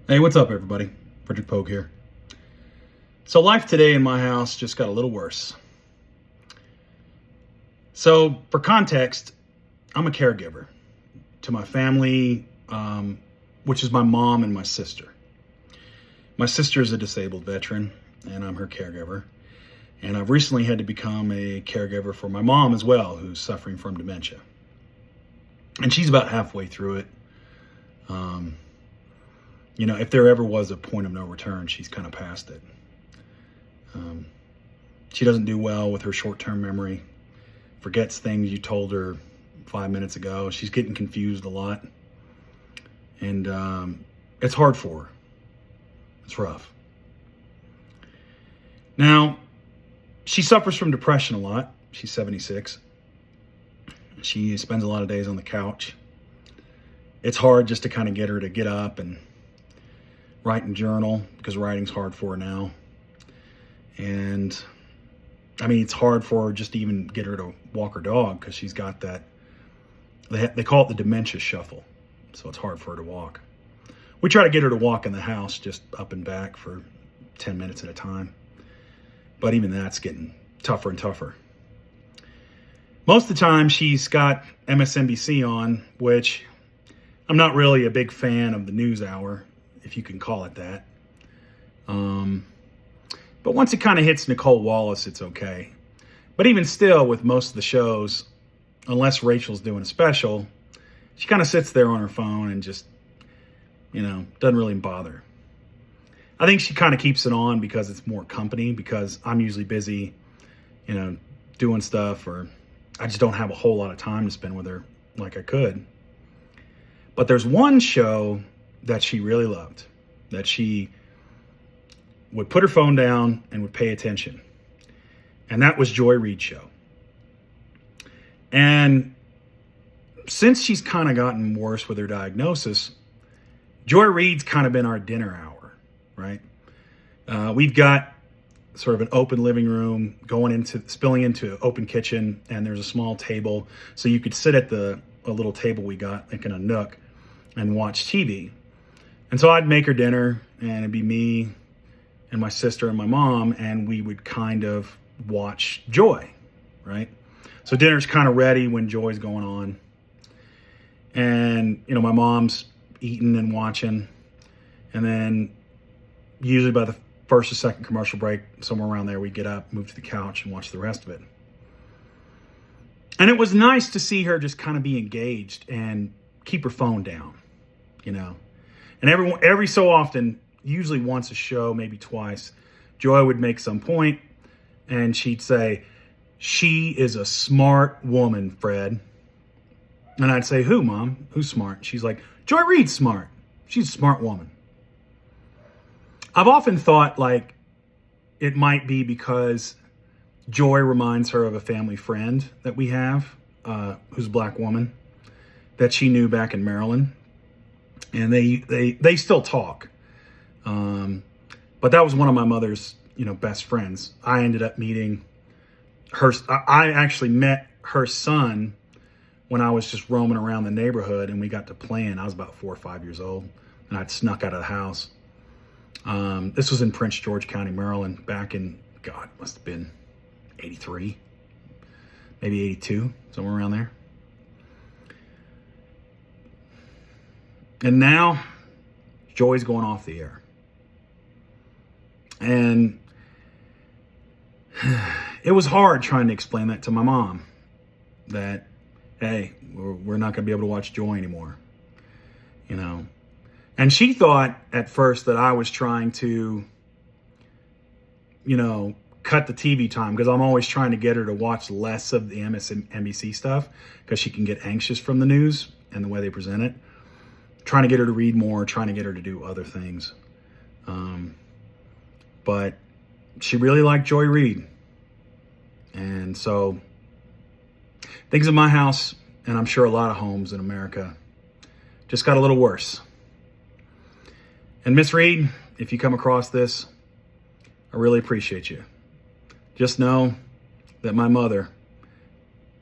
Hey, what's up, everybody? Poag here. So life today in my house just got a little worse. So for context, I'm a caregiver to my family, which is my mom and my sister. My sister is a disabled veteran, and I'm her caregiver. And I've recently had to become a caregiver for my mom as well, who's suffering from dementia. And she's about halfway through it. If there ever was a point of no return, she's kind of past it. She doesn't do well with her short-term memory, forgets things you told her 5 minutes ago. She's getting confused a lot. And it's hard for her. It's rough. Now, she suffers from depression a lot. She's 76. She spends a lot of days on the couch. It's hard just to kind of get her to get up and write and journal, because writing's hard for her now. And it's hard for her just to even get her to walk her dog, because she's got that, they call it the dementia shuffle. So it's hard for her to walk. We try to get her to walk in the house, just up and back for 10 minutes at a time. But even that's getting tougher and tougher. Most of the time she's got MSNBC on, which I'm not really a big fan of the news hour, if you can call it that. But once it kind of hits Nicole Wallace, it's okay. But even still, with most of the shows, unless Rachel's doing a special, she kind of sits there on her phone and just, doesn't really bother. I think she kind of keeps it on because it's more company, because I'm usually busy, doing stuff, or I just don't have a whole lot of time to spend with her like I could. But there's one show that she really loved, that she would put her phone down and would pay attention. And that was Reid's show. And since she's kind of gotten worse with her diagnosis, Reid's kind of been our dinner hour, right? We've got sort of an open living room spilling into an open kitchen, and there's a small table. So you could sit at a little table we got, like in a nook, and watch TV. And so I'd make her dinner, and it'd be me and my sister and my mom, and we would kind of watch Joy, right? So dinner's kind of ready when Joy's going on. And, my mom's eating and watching. And then usually by the first or second commercial break, somewhere around there, we'd get up, move to the couch, and watch the rest of it. And it was nice to see her just kind of be engaged and keep her phone down, And every so often, usually once a show, maybe twice, Joy would make some point, and she'd say, "She is a smart woman, Fred." And I'd say, "Who, Mom? Who's smart?" She's like, "Reid's smart. She's a smart woman." I've often thought it might be because Joy reminds her of a family friend that we have, who's a black woman, that she knew back in Maryland. And they still talk. But that was one of my mother's, best friends. I ended up meeting her. I actually met her son when I was just roaming around the neighborhood, and we got to playing. I was about 4 or 5 years old, and I'd snuck out of the house. This was in Prince George County, Maryland, back in, must have been 83, maybe 82, somewhere around there. And now, Joy's going off the air. And it was hard trying to explain that to my mom, that, hey, we're not going to be able to watch Joy anymore, And she thought at first that I was trying to, cut the TV time, because I'm always trying to get her to watch less of the MSNBC stuff, because she can get anxious from the news and the way they present it. Trying to get her to read more, trying to get her to do other things. But she really liked Reid. And so things in my house, and I'm sure a lot of homes in America, just got a little worse. And Miss Reid, if you come across this, I really appreciate you. Just know that my mother,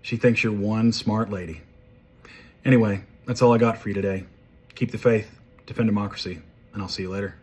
she thinks you're one smart lady. Anyway, that's all I got for you today. Keep the faith, defend democracy. and I'll see you later.